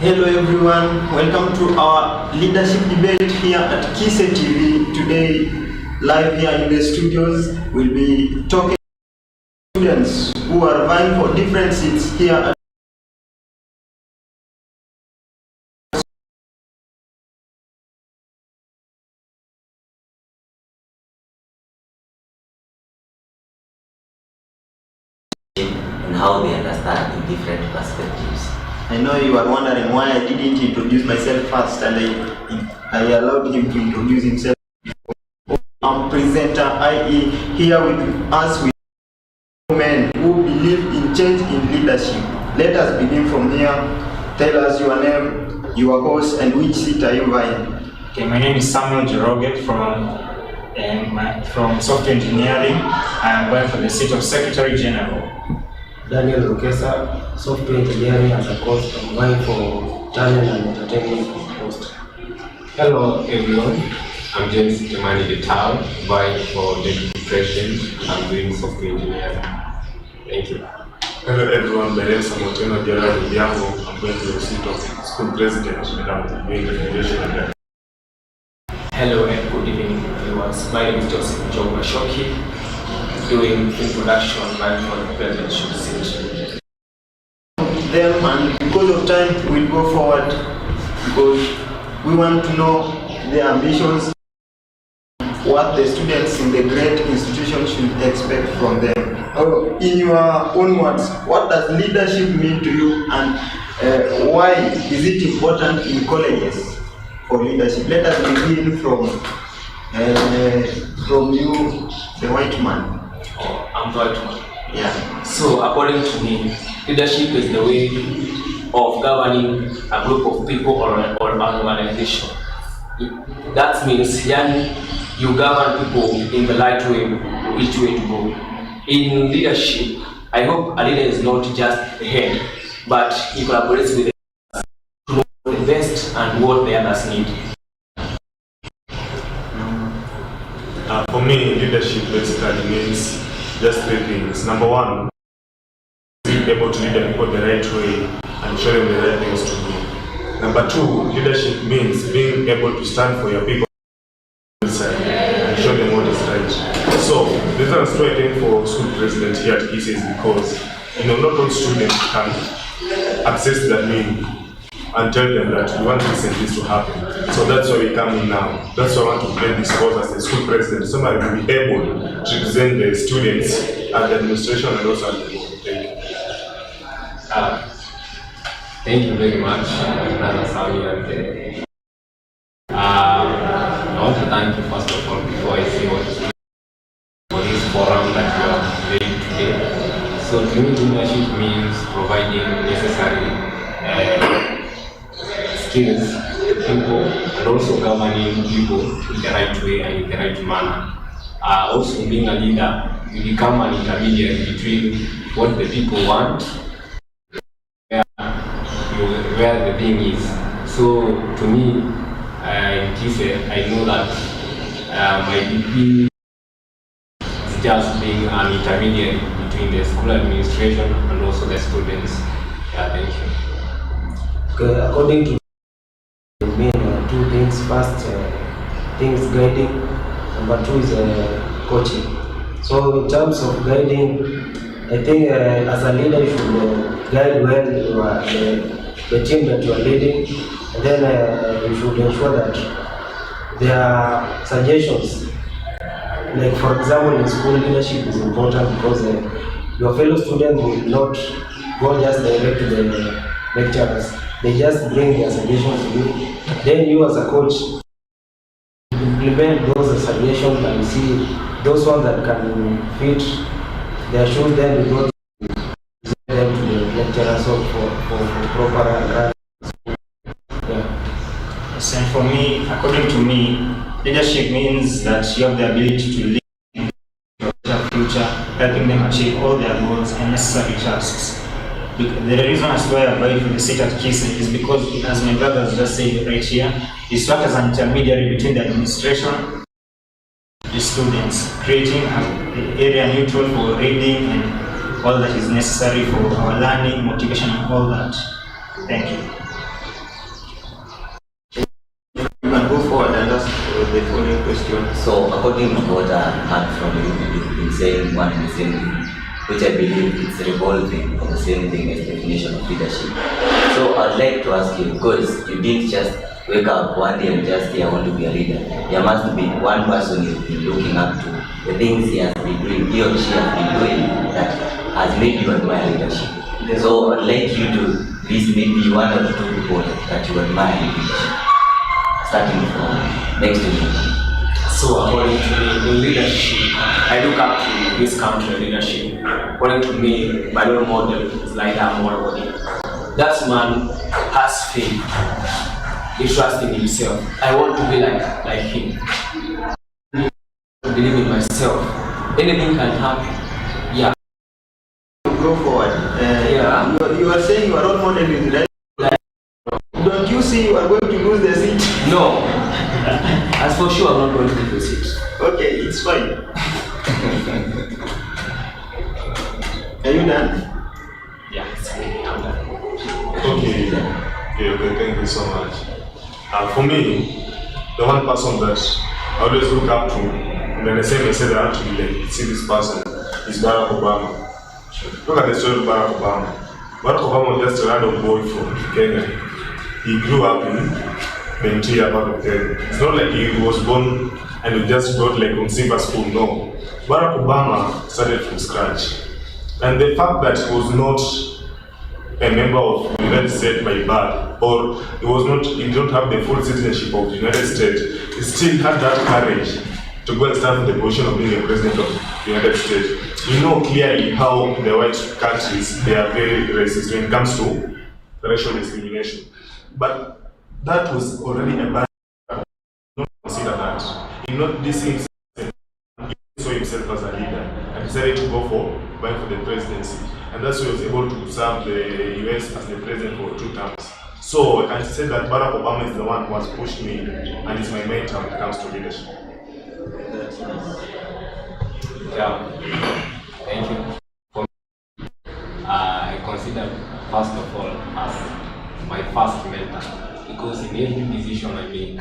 Hello everyone, welcome to our leadership debate here at KISE TV. Today, live here in the studios, we'll be talking to students who are vying for different seats here at and how they understand in different perspectives. I know you are wondering why I didn't introduce myself first, and I allowed him to introduce himself. I'm presenter IE here with us with men who believe in change in leadership. Let us begin from here. Tell us your name, your host, and which seat are you vying? Okay, my name is Samuel Joroge from software engineering. I am vying for the seat of Secretary General. Daniel Rukesa, software engineering as a course, I'm vying for channel and entertainment post. Hello everyone, I'm James Imani Detau, vying for deputy president. I'm doing software engineering. Thank you. Hello everyone, my name is Samoteno Gerard Ndiango. I'm going to the seat of school president and I'm doing recommendation again. Hello and good evening viewers. My name is Joseph Joe Mashoki, doing introduction vying for the presidential seat. Them, and because of time, we'll go forward because we want to know their ambitions, what the students in the great institution should expect from them. In your own words, what does leadership mean to you, and why is it important in colleges for leadership? Let us begin from you, the white man. Oh, I'm the white man. Yeah. So according to me, leadership is the way of governing a group of people or an organization. That means you govern people in the right way, which way to go. In leadership, I hope a leader is not just the head, but he collaborates with the others to know the best and what the others need. For me, leadership basically means just three things. Number one, being able to lead the people the right way and show them the right things to do. Number two, leadership means being able to stand for your people and show them what is right. So, the reason I'm fighting for school president here at KISE is because not all students can access that name and tell them that we want this and this to happen. So that's why we come in now. That's why I want to play this role as the school president. Somebody will be able to represent the students at the administration and also at the board. Thank you. Thank you very much, Brother Sami. I want to thank you first of all before I say what for this forum that you are doing today. So to me, leadership means providing necessary skills to people and also governing people in the right way and in the right manner. Also being a leader, you become an intermediary between what the people want where the thing is. So to me, in KISE, I know that my degree is just being an intermediary between the school administration and also the students. Yeah, thank you. Okay, according to the main two things. First thing is guiding. Number two is coaching. So in terms of guiding, I think as a leader you should guide well the team that you are leading, and then you should ensure that there are suggestions. Like for example, in school, leadership is important because your fellow students will not go just direct to the lecturers. They just bring their suggestions to you. Then you as a coach implement those suggestions and see those ones that can fit their shoes, then you go them to the lecturers for proper Yes, and for me, according to me, leadership means that you have the ability to lead in their future, helping them achieve all their goals and necessary tasks. The reason as why I applied for the seat at KISE is because, as my brother has just said right here, is to act as an intermediary between the administration and the students, creating an area neutral for reading and all that is necessary for our learning, motivation and all that. Thank you. the following question. So, according to what I heard from you, you've been saying one and the same thing, which I believe it's revolving on the same thing as definition of leadership. So, I'd like to ask you, because you didn't just wake up one day and just say, I want to be a leader. There must be one person you've been looking up to, the things he has been doing, he or she has been doing that has made you admire leadership. So, I'd like you to list maybe one or two people that you admire in leadership. Starting from next to me. So according to me, in leadership, I look up to this country leadership. According to me, my role model is like that model. That man has faith. He trusts in himself. I want to be like him. I believe in myself. Anything can happen. Yeah. Go forward. Yeah. You are saying your role model is right. Don't you see you are going to lose the seat? No. As for sure, I'm not going to lose the seat. Okay, it's fine. Are you done? Yeah, it's okay. I'm done. Okay. Okay, thank you so much. For me, the one person that I always look up to, and then the same I said I have to be like, see this person, is Barack Obama. Look at the story of Barack Obama. Barack Obama was just a random boy from Kenya. He grew up in the interior part of Kenya. It's not like he was born and he just got like on silver spoon, no. Barack Obama started from scratch. And the fact that he was not a member of the United States by birth, or he didn't have the full citizenship of the United States, he still had that courage to go and stand for the position of being a president of the United States. You know clearly how the white countries, they are very racist when it comes to racial discrimination. But that was already a bad. Don't consider that. He not this himself, he saw himself as a leader and decided to go for vying for the presidency. And that's why he was able to serve the US as the president for 2 terms. So I can say that Barack Obama is the one who has pushed me and is my mentor when it comes to leadership. Yeah, thank you. For me, I consider first of all as my first mentor, because in every decision I make,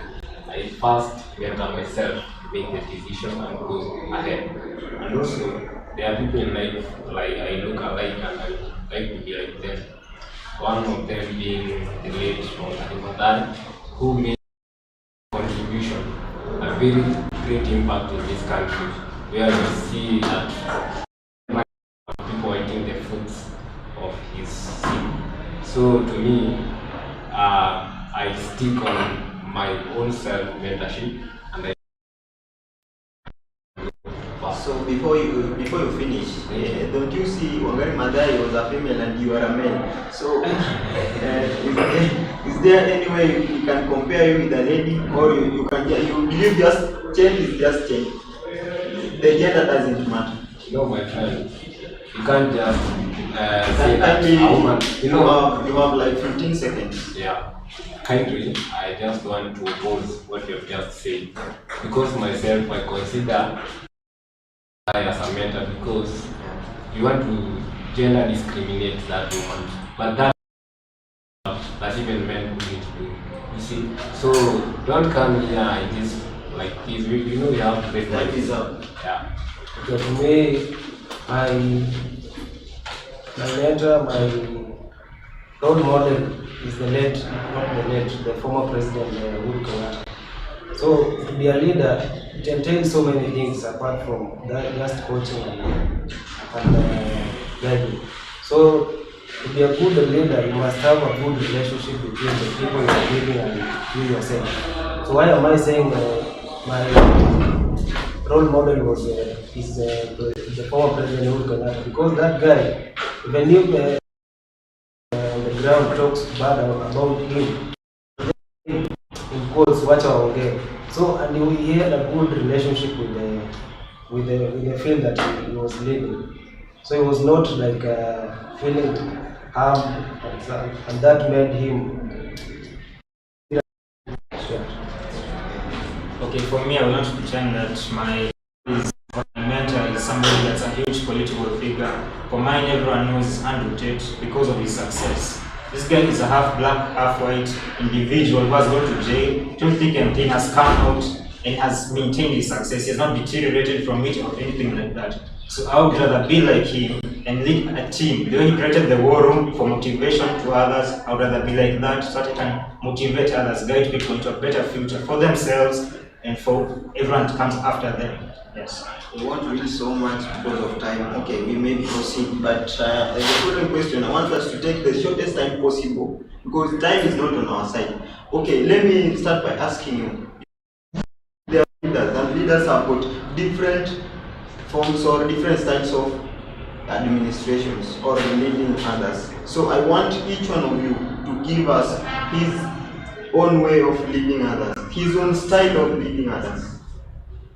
I first mentor myself to make the decision and go ahead. And also, there are people in life like I look alike and I like to be like them. One of them being the late Madari, who made a contribution, a very great impact in this country, where we see that people eating the fruits of his sin. So to me, I stick on my own self-mentorship, and I. So before you finish, don't you see Wangari Maathai was a female and you are a male? So is there any way you can compare you with a lady, or you believe just change is just change? The gender doesn't matter. No, my friend, you can't just say that a woman. You have like 15 seconds. Yeah. Kindly, I just want to oppose what you have just said, because myself, I consider I as a mentor, because you want to gender discriminate that woman, but that even men couldn't do. You see, so don't come here and just like this. You know you have to break my Time is up. Yeah. Okay, for me, my mentor, my role model is the former president Uhuru Kenyatta. So to be a leader, it entails so many things apart from that, just coaching and guiding. So to be a good leader, you must have a good relationship between the people you are leading and you yourself. So why am I saying my role model was the former president Uhuru Kenyatta? Because that guy, even if the ground talks bad about him, in quotes, watch our game. So and he had a good relationship with the field that he was leading. So he was not like feeling harmed, and that made him. Okay, for me, I will not pretend that my mentor is somebody that's a huge political figure. For mine, everyone knows Andrew Tate because of his success. This guy is a half black, half white individual who has gone to jail, too thick and thin, has come out and has maintained his success. He has not deteriorated from it or anything like that. So I would rather be like him and lead a team. The way he created the war room for motivation to others, I would rather be like that so that I can motivate others, guide people into a better future for themselves and for everyone that comes after them. Yes. We want to read so much because of time. Okay, we may proceed, but as a following question, I want us to take the shortest time possible because time is not on our side. Okay, let me start by asking you. There are leaders, and leaders have got different forms or different styles of administrations or leading others. So I want each one of you to give us his own way of leading others, his own style of leading others.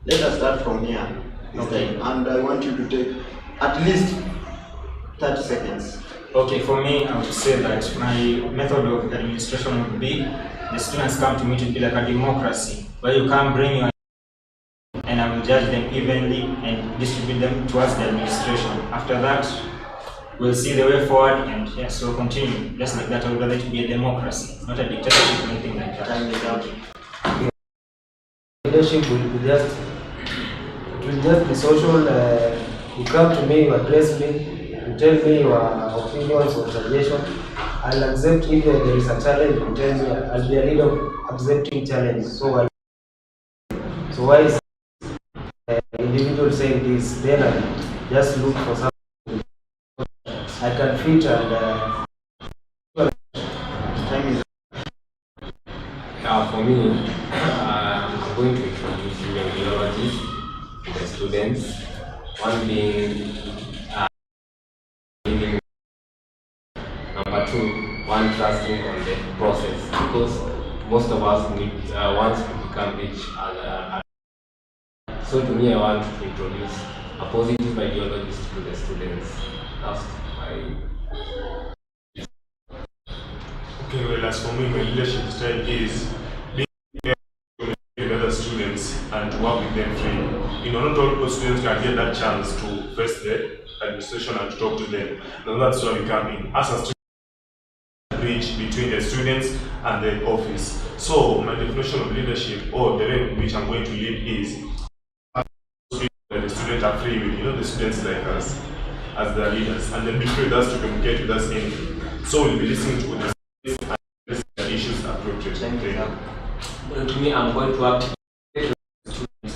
Let us start from here. Okay. And I want you to take at least 30 seconds. Okay, for me, I would say that my method of administration would be the students come to me to be like a democracy, where you can bring your and I will judge them evenly and distribute them towards the administration. After that, we'll see the way forward and yes, we'll continue. Just like that, I would rather it be a democracy, not a dictatorship or anything like that. Time is up. Leadership will just be social. You come to me, you address me, you tell me your opinions or suggestions. I'll accept if there is a challenge. You tell me, I'll be a leader of accepting challenges. So why is individual saying this? Then I just look for something I can fit and. Time is For me, I'm going to introduce human ideologies to the students. One being living. Number two, one trusting on the process, because most of us need once we become rich. So to me, I want to introduce a positive ideologies to the students. That's my. Okay, well, as for me, my leadership style is being with other students and to work with them freely. You know, not all students can get that chance to face the administration and to talk to them. Now that's why we come in. As a student, bridge between the students and the office. So my definition of leadership, or the way in which I'm going to lead, is that the students are free with, the students like us as their leaders, and then be free with us to communicate with us anything. So we'll be listening to the students and addressing the issues appropriately. Well, to me, I'm going to act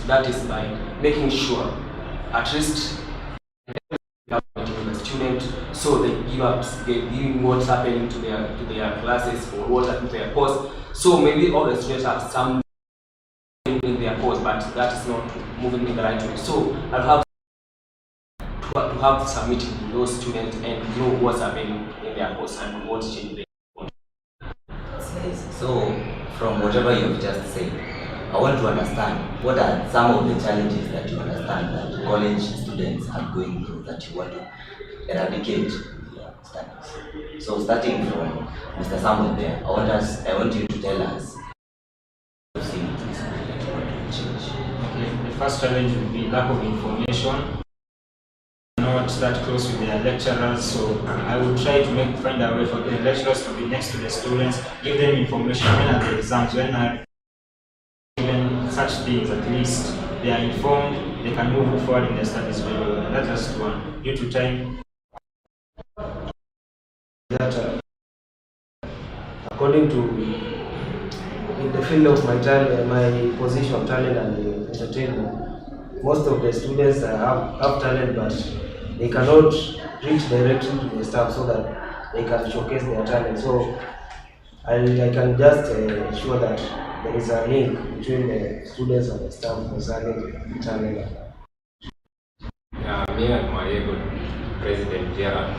that is by making sure at least the student, so they give what's happening to their classes or what happened to their course. So maybe all the students have some in their course, but that is not moving in the right way. So I'll have some meeting with those students and know what's happening in their course and what change they want. So, from whatever you've just said, I want to understand what are some of the challenges that you understand that college students are going through that you want to eradicate their studies. So, starting from Mr. Samuel there, I want you to tell us what you think that you want to change. Okay, the first challenge would be lack of information. Not that close with their lecturers, so I would try to find a way for the lecturers to be next to the students, give them information when at the exams, when are even such things, at least they are informed, they can move forward in their studies very well. That's just one. Due to time. That according to in the field of my position of talent and entertainment, most of the students have talent, but they cannot reach directly to the staff so that they can showcase their talent. So I can just ensure that there is a link between the students and the staff concerning talent. Me and my good President Gerard,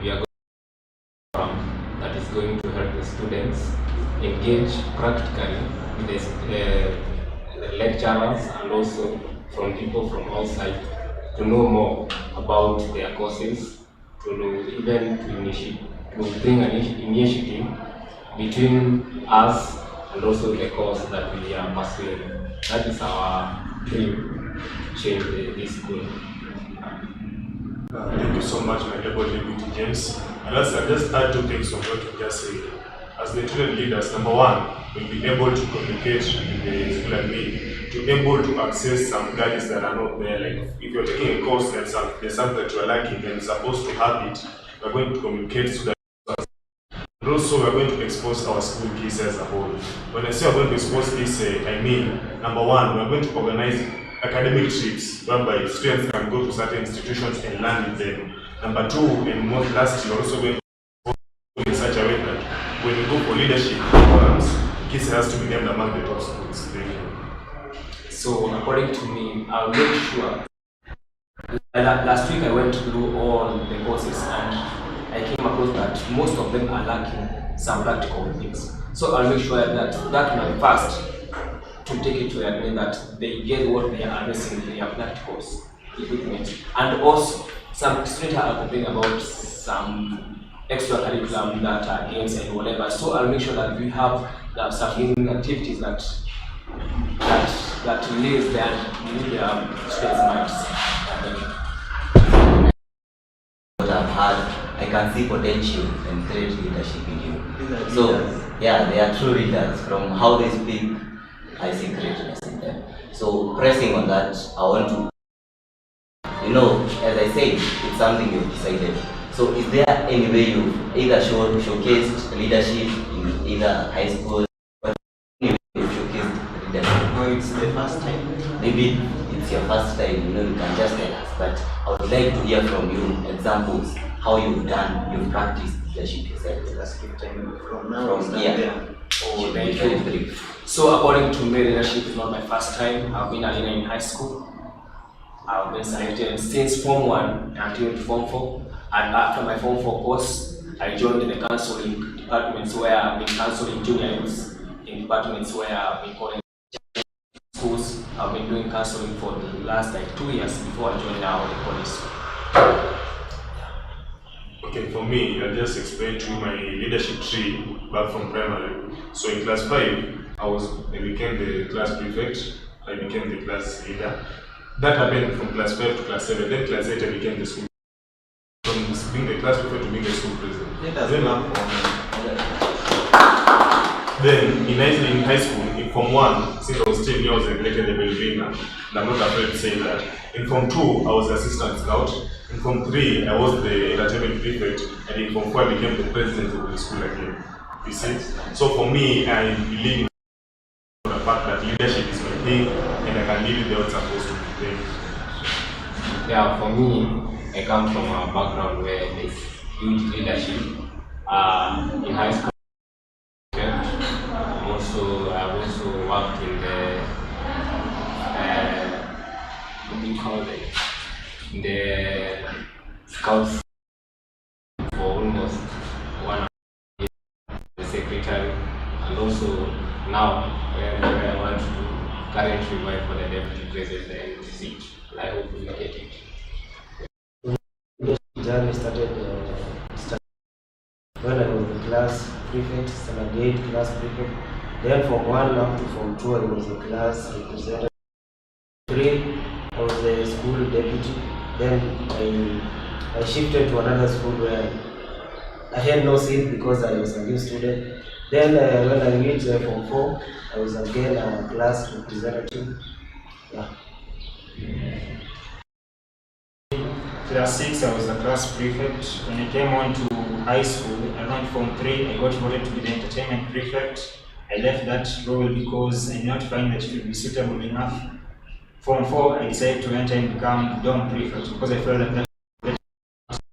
we are going to program that is going to help the students engage practically with the lecturers and also from people from outside to know more about their courses, to bring an initiative between us and also the course that we are pursuing. That is our dream to change this school. Thank you so much, my Deputy James. And I'll just add two things from what you just said. As the student leaders, number one, we'll be able to communicate with the school and me to able to access some gadgets that are not there. Like if you're taking a course and there's something that you are lacking and you're supposed to have it, we're going to communicate so that. And also, we're going to expose our school KISE as a whole. When I say we're going to expose KISE, I mean, number one, we're going to organize academic trips whereby students can go to certain institutions and learn with them. Number two, and more lastly, we're also going to expose in such a way that when we go for leadership programs, KISE has to be named among the top schools. Thank you. So, according to me, I'll make sure. Last week, I went through all the courses and I came across that most of them are lacking some practical things. So I'll make sure that my first to take it to the admin that they get what they are addressing in their practicals equipment. And also, some students are complaining about some extracurriculum that are games and whatever. So I'll make sure that we have some gaming activities that release their students' minds. What I've had, I can see potential and great leadership in you. So, yeah, they are true leaders. From how they speak, I see greatness in them. So, pressing on that, I want to, as I said, it's something you've decided. So, is there any way you've either showcased leadership in either high school, or any way you've showcased leadership? No, it's the first time. Maybe it's your first time, you can just tell us, but I would like to hear from you examples how you've practiced leadership yourself. Let's keep time from now. From here. Oh, thank you. So according to me, leadership is not my first time. I've been a leader in high school. I've been selected since Form 1 until Form 4. And after my Form 4 course, I joined the counseling departments where I've been counseling junior youths, in departments where I've been calling schools. I've been doing counseling for the last 2 years before I joined now the college. Okay, for me, I'll just explain to you my leadership tree back from primary. So in class 5, I became the class prefect, I became the class leader. That happened from class 5 to class 7, then class 8 I became the school. From being the class prefect to being the school president. Then in high school, in Form 1, since I was still new, I was elected the Belvina, and I'm not afraid to say that. In Form 2, I was the assistant scout. In Form 3, I was the entertainment prefect, and in Form 4, I became the president of the school again. You see? So for me, I believe in the fact that leadership is my thing, and I can lead it the way it's supposed to be. Yeah, for me, I come from a background where there's huge leadership. In high school, I've also worked in the scouts for almost 1 year, the secretary, and also now where I want to currently work for the deputy president seat. I hope we get it. The journey started when I was the class prefect, standard 8 class prefect. Then from 1 up to Form 2, I was the class representative. 3, I was the school deputy. Then I shifted to another school where I had no seat because I was a new student. Then when I reached Form 4, I was again a class representative. Yeah. Class 6, I was the class prefect. When I came on to high school, around Form 3, I got voted to be the entertainment prefect. I left that role because I did not find that it would be suitable enough. Form 4, I decided to enter and become dorm prefect because I felt that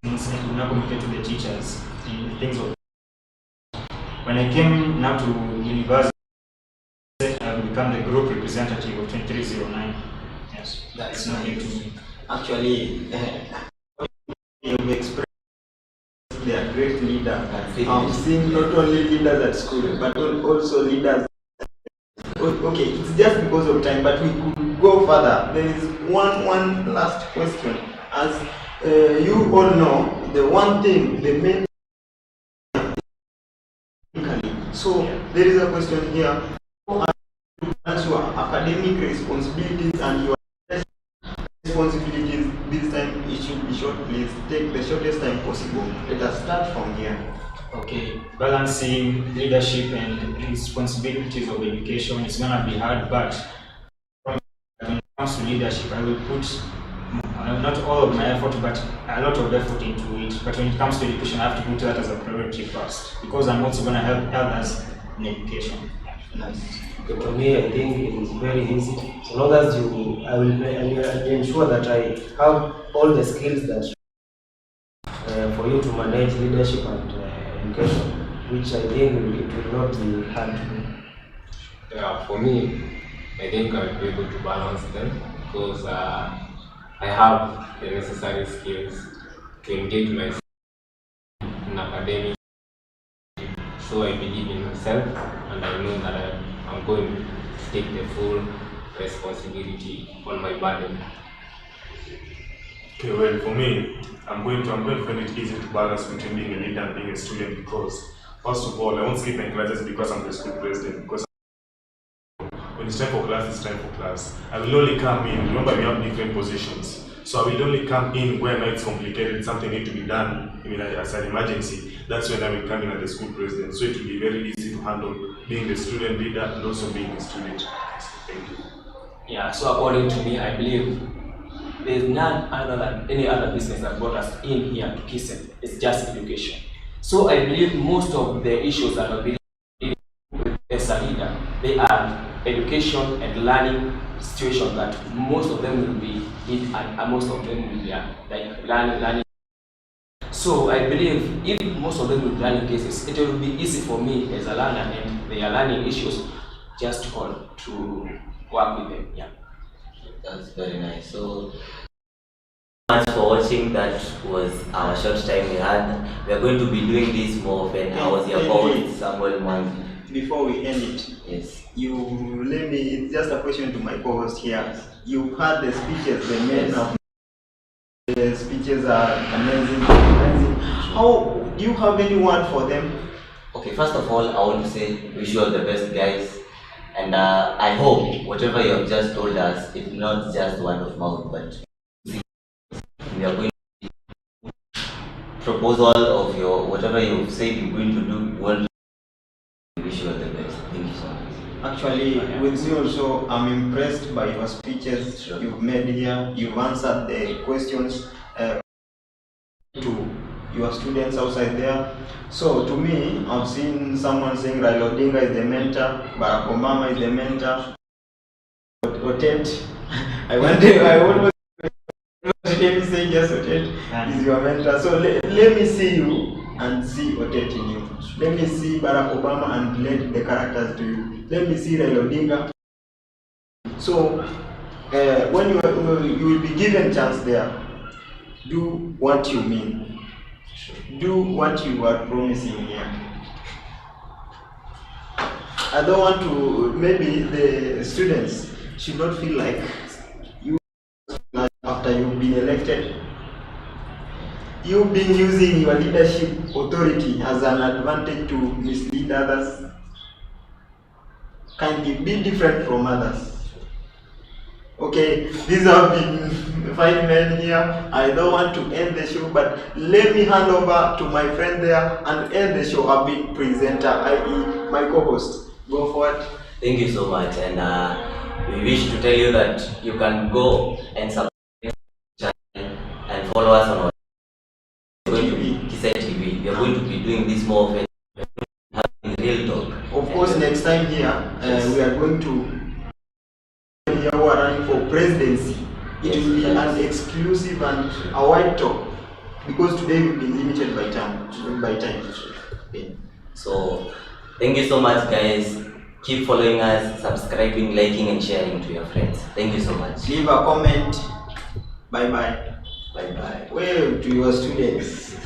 things I could not communicate to the teachers in things of. When I came now to university, I will become the group representative of 2309. Yes, that's not new to me. Actually, you've expressed they are great leaders. I'm seeing not only leaders at school, but also leaders. Okay, it's just because of time, but we could go further. There is one last question. As you all know, the one thing, the main. So there is a question here. As your academic responsibilities and your responsibilities this time, it should be short. Please take the shortest time possible. Let us start from here. Okay, balancing leadership and responsibilities of education is going to be hard, but from comes to leadership, I will put not all of my effort, but a lot of effort into it. But when it comes to education, I have to put that as a priority first, because I'm also going to help others in education. Nice. Okay, for me, I think it is very easy. So long as I will ensure that I have all the skills that for you to manage leadership and education, which I think it will not be hard to do. Yeah, for me, I think I'll be able to balance them because I have the necessary skills to engage myself in academic. So I believe in myself, and I know that I'm going to take the full responsibility on my burden. Okay, well, for me, I'm going to find it easy to balance between being a leader and being a student because, first of all, I won't skip my classes because I'm the school president. Because when it's time for class, it's time for class. I will only come in. Remember, we have different positions. So I will only come in when it's complicated, something need to be done, as an emergency. That's when I will come in as the school president. So it will be very easy to handle being the student leader and also being a student. Thank you. Yeah, so according to me, I believe there's none other than any other business that brought us in here to KISECOLLEGE. It's just education. So I believe most of the issues that are dealing with as a leader, they are education and learning situations that most of them will be it, and most of them will be like learning. So I believe if most of them will be learning cases, it will be easy for me as a learner and they are learning issues just to work with them. Yeah. That's very nice. So much for watching. That was our short time we had. We are going to be doing this more often. I was your host, Samuel Mangi. Before we end it, Yes. it's just a question to my co-host here. You've heard the speeches, the men of the speeches are amazing. How do you have any word for them? Okay, first of all, I want to say wish you all the best, guys. And I hope whatever you have just told us, it's not just word of mouth, but we are going to proposal of your whatever you've said you're going to do. We want to wish you all the best. Thank you so much. Actually, with me also, I'm impressed by your speeches you've made here. You've answered the questions to your students outside there. So to me, I've seen someone saying Raila Odinga is the mentor, Barack Obama is the mentor. Otet, I almost let me say just Otet is your mentor. So let me see you and see Otet in you. Let me see Barack Obama and relate the characters to you. Let me see Raila Odinga. So when you will be given chance there, do what you mean. Do what you are promising here. I don't want to, maybe the students should not feel like you, after you've been elected, you've been using your leadership authority as an advantage to mislead others. Kindly be different from others. Okay, these have been 5 men here. I don't want to end the show, but let me hand over to my friend there and end the show. I've been presenter, i.e. my co-host. Go forward. Thank you so much, and we wish to tell you that you can go and subscribe and follow us on our KISECOLLEGE TV. We are going to be doing this more often, having real talk. Of course, next time here, we are going to who are running for presidency. It will be an exclusive and a wide talk because today we've been limited by time. Okay. So thank you so much, guys. Keep following us, subscribing, liking, and sharing to your friends. Thank you so much. Leave a comment. Bye bye. Bye bye. Well, to your students.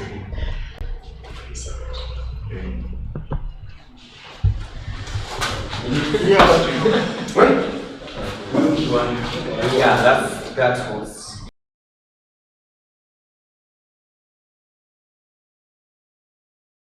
Yeah, that was